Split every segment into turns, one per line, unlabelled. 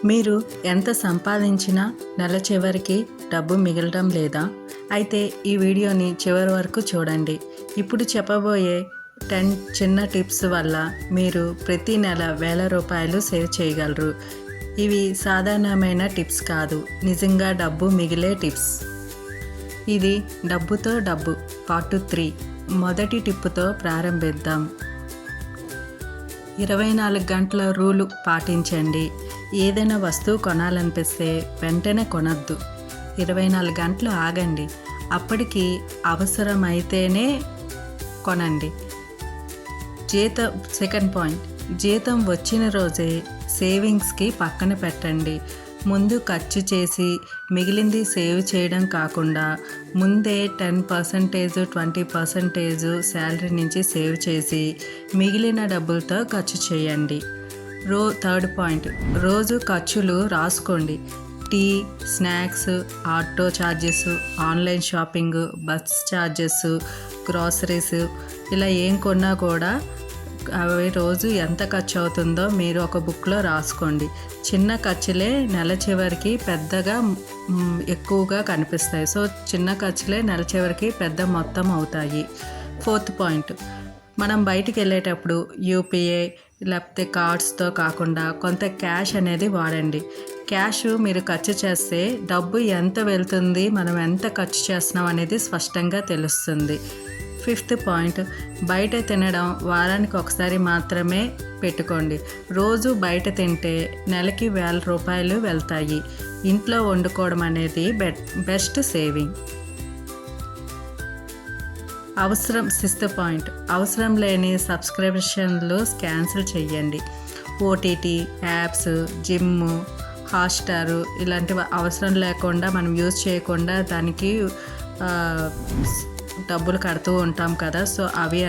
మీరు ఎంత సంపాదించినా నెల చివరికి డబ్బు మిగలడం లేదా? అయితే ఈ వీడియోని చివరి వరకు చూడండి. ఇప్పుడు చెప్పబోయే 10 చిన్న టిప్స్ వల్ల మీరు ప్రతి నెల వేల రూపాయలు సేవ్ చేయగలరు. ఇవి సాధారణమైన టిప్స్ కాదు, నిజంగా డబ్బు మిగిలే టిప్స్. ఇది డబ్బుతో డబ్బు పార్ట్ 3. మొదటి టిప్పుతో ప్రారంభిద్దాం. 24 గంటల రూలు పాటించండి. ఏదైనా వస్తువు కొనాలనిపిస్తే వెంటనే కొనద్దు. 24 గంటలు ఆగండి. అప్పటికి అవసరమైతేనే కొనండి. సెకండ్ పాయింట్, జీతం వచ్చిన రోజే సేవింగ్స్కి పక్కన పెట్టండి. ముందు ఖర్చు చేసి మిగిలింది సేవ్ చేయడం కాకుండా ముందే 10%, 20% శాలరీ నుంచి సేవ్ చేసి మిగిలిన డబ్బులతో ఖర్చు చేయండి. థర్డ్ పాయింట్, రోజు ఖర్చులు రాసుకోండి. Tea, snacks, auto charges, online shopping, bus charges, groceries, ఇలా ఏం కొన్నా కూడా అవి రోజు ఎంత ఖర్చు అవుతుందో మీరు ఒక బుక్లో రాసుకోండి. చిన్న ఖర్చులే నెల చివరికి పెద్దగా ఎక్కువగా కనిపిస్తాయి. సో చిన్న ఖర్చులే నెల చివరికి పెద్ద మొత్తం అవుతాయి. ఫోర్త్ పాయింట్, మనం బయటికి వెళ్ళేటప్పుడు యూపీఐ లేకపోతే కార్డ్స్తో కాకుండా కొంత క్యాష్ అనేది వాడండి. క్యాష్ మీరు ఖర్చు చేస్తే డబ్బు ఎంత వెళ్తుంది, మనం ఎంత ఖర్చు చేస్తున్నాం అనేది స్పష్టంగా తెలుస్తుంది. ఫిఫ్త్ పాయింట్, బయట తినడం వారానికి ఒకసారి మాత్రమే పెట్టుకోండి. రోజు బయట తింటే నెలకి 1000 రూపాయలు వెళ్తాయి. ఇంట్లో వండుకోవడం అనేది బెస్ట్ సేవింగ్. సిక్స్త్ పాయింట్, అవసరం లేని సబ్స్క్రిప్షన్లు క్యాన్సిల్ చేయండి. ఓటీటీ యాప్స్, జిమ్, హాట్స్టార్ ఇలాంటివి అవసరం లేకుండా మనం యూజ్ చేయకుండా దానికి డబ్బులు కడుతూ ఉంటాం కదా. సో అవి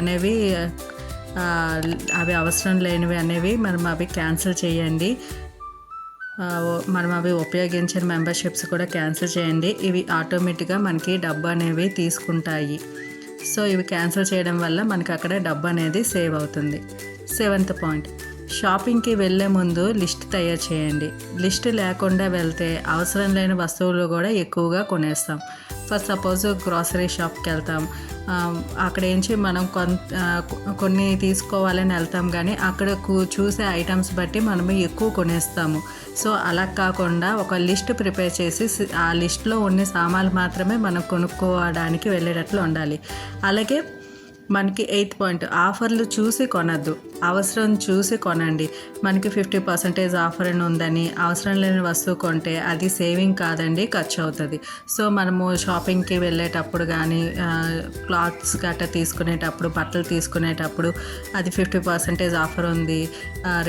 అవసరం లేనివి అనేవి మనం అవి క్యాన్సిల్ చేయండి. మనం అవి ఉపయోగించిన మెంబర్షిప్స్ కూడా క్యాన్సిల్ చేయండి. ఇవి ఆటోమేటిక్గా మనకి డబ్బు అనేవి తీసుకుంటాయి. సో ఇవి క్యాన్సిల్ చేయడం వల్ల మనకి అక్కడ డబ్బు అనేది సేవ్ అవుతుంది. సెవెంత్ పాయింట్, షాపింగ్కి వెళ్ళే ముందు లిస్ట్ తయారు చేయండి. లిస్ట్ లేకుండా వెళ్తే అవసరం లేని వస్తువులు కూడా ఎక్కువగా కొనేస్తాం. ఫర్ సపోజ్ గ్రాసరీ షాప్కి వెళ్తాం, అక్కడ ఏంచి మనం కొన్ని తీసుకోవాలని వెళ్తాం, కానీ అక్కడ చూసే ఐటమ్స్ బట్టి మనము ఎక్కువ కొనేస్తాము. సో అలా కాకుండా ఒక లిస్ట్ ప్రిపేర్ చేసి ఆ లిస్ట్లో ఉన్న సామాన్లు మాత్రమే మనం కొనుక్కోవడానికి వెళ్ళేటట్లు ఉండాలి. అలాగే మనకి 8th పాయింట్, ఆఫర్లు చూసి కొనద్దు, అవసరం చూసి కొనండి. మనకి 50% ఆఫర్ అని ఉందని అవసరం లేని వస్తువు కొంటే అది సేవింగ్ కాదండి, ఖర్చు అవుతుంది. సో మనము షాపింగ్కి వెళ్ళేటప్పుడు కానీ క్లాత్స్ గట్రా తీసుకునేటప్పుడు, బట్టలు తీసుకునేటప్పుడు అది 50% ఆఫర్ ఉంది,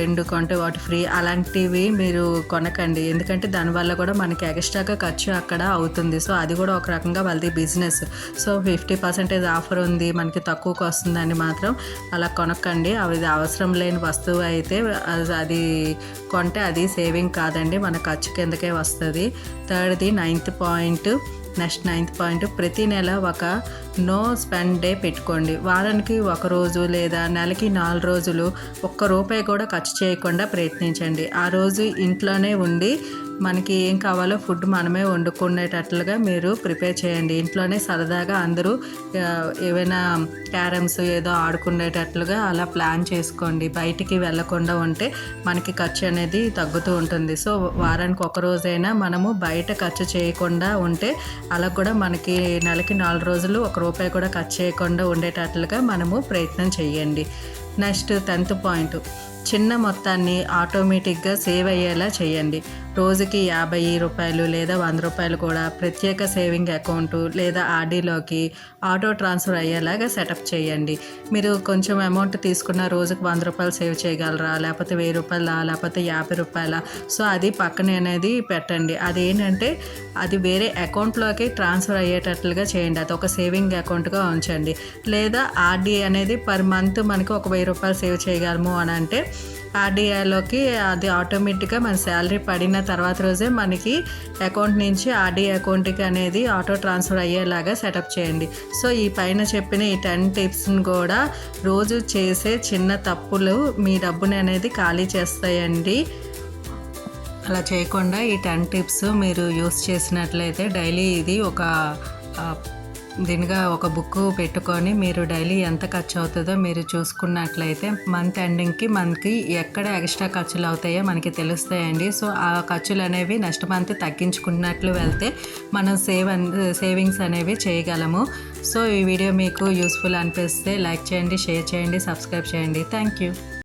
2 కొంటే వాటి ఫ్రీ, అలాంటివి మీరు కొనకండి. ఎందుకంటే దానివల్ల కూడా మనకి ఎక్స్ట్రాగా ఖర్చు అక్కడ అవుతుంది. సో అది కూడా ఒక రకంగా వాళ్ళది బిజినెస్. సో 50% ఆఫర్ ఉంది, మనకి తక్కువకి వస్తుందని మాత్రం అలా కొనకండి. అవి అవసరం లేని వస్తువు అయితే అది కొంటే అది సేవింగ్ కాదండి, మన ఖర్చు కిందకే వస్తుంది. థర్డ్ది 9th పాయింట్, ప్రతి నెల ఒక నో స్పెండ్ డే పెట్టుకోండి. వారానికి 1 రోజు లేదా నెలకి 4 రోజులు ₹1 కూడా ఖర్చు చేయకుండా ప్రయత్నించండి. ఆ రోజు ఇంట్లోనే ఉండి మనకి ఏం కావాలో ఫుడ్ మనమే వండుకునేటట్లుగా మీరు ప్రిపేర్ చేయండి. ఇంట్లోనే సరదాగా అందరూ ఏవైనా క్యారమ్స్ ఏదో ఆడుకునేటట్లుగా అలా ప్లాన్ చేసుకోండి. బయటికి వెళ్ళకుండా ఉంటే మనకి ఖర్చు అనేది తగ్గుతూ ఉంటుంది. సో వారానికి 1 రోజైనా మనము బయట ఖర్చు చేయకుండా ఉంటే అలా కూడా మనకి నెలకి 4 రోజులు ₹1 కూడా ఖర్చు చేయకుండా ఉండేటట్లుగా మనము ప్రయత్నం చేయండి. నెక్స్ట్ 10th పాయింట్, చిన్న మొత్తాన్ని ఆటోమేటిక్గా సేవ్ అయ్యేలా చేయండి. రోజుకి ₹50 లేదా ₹100 కూడా ప్రత్యేక సేవింగ్ అకౌంట్ లేదా ఆర్డీలోకి ఆటో ట్రాన్స్ఫర్ అయ్యేలాగా సెటప్ చేయండి. మీరు కొంచెం అమౌంట్ తీసుకున్న రోజుకి ₹100 సేవ్ చేయగలరా, లేకపోతే ₹1000, లేకపోతే ₹50? సో అది పక్కనే అనేది పెట్టండి. అది ఏంటంటే అది వేరే అకౌంట్లోకి ట్రాన్స్ఫర్ అయ్యేటట్లుగా చేయండి. అది ఒక సేవింగ్ అకౌంట్గా ఉంచండి. లేదా ఆర్డీ అనేది పర్ మంత్ మనకి ఒక ₹1000 సేవ్ చేయగలము అని అంటే ఆర్డీఐలోకి అది ఆటోమేటిక్గా మన శాలరీ పడిన తర్వాత రోజే మనకి అకౌంట్ నుంచి ఆర్డీ అకౌంట్కి అనేది ఆటో ట్రాన్స్ఫర్ అయ్యేలాగా సెటప్ చేయండి. సో ఈ పైన చెప్పిన ఈ 10 టిప్స్ని కూడా రోజు చేసే చిన్న తప్పులు మీ డబ్బుని అనేది ఖాళీ చేస్తాయండి. అలా చేయకుండా ఈ 10 టిప్స్ మీరు యూస్ చేసినట్లయితే డైలీ ఇది దీనిగా ఒక బుక్ పెట్టుకొని మీరు డైలీ ఎంత ఖర్చు అవుతుందో మీరు చూసుకున్నట్లయితే మంత్ ఎండింగ్కి మనకి ఎక్కడ ఎక్స్ట్రా ఖర్చులు అవుతాయో మనకి తెలుస్తాయండి. సో ఆ ఖర్చులు అనేవి నెక్స్ట్ మంత్ తగ్గించుకున్నట్లు వెళ్తే మనం సేవింగ్స్ అనేవి చేయగలము. సో ఈ వీడియో మీకు యూస్ఫుల్ అనిపిస్తే లైక్ చేయండి, షేర్ చేయండి, సబ్స్క్రైబ్ చేయండి. Thank you.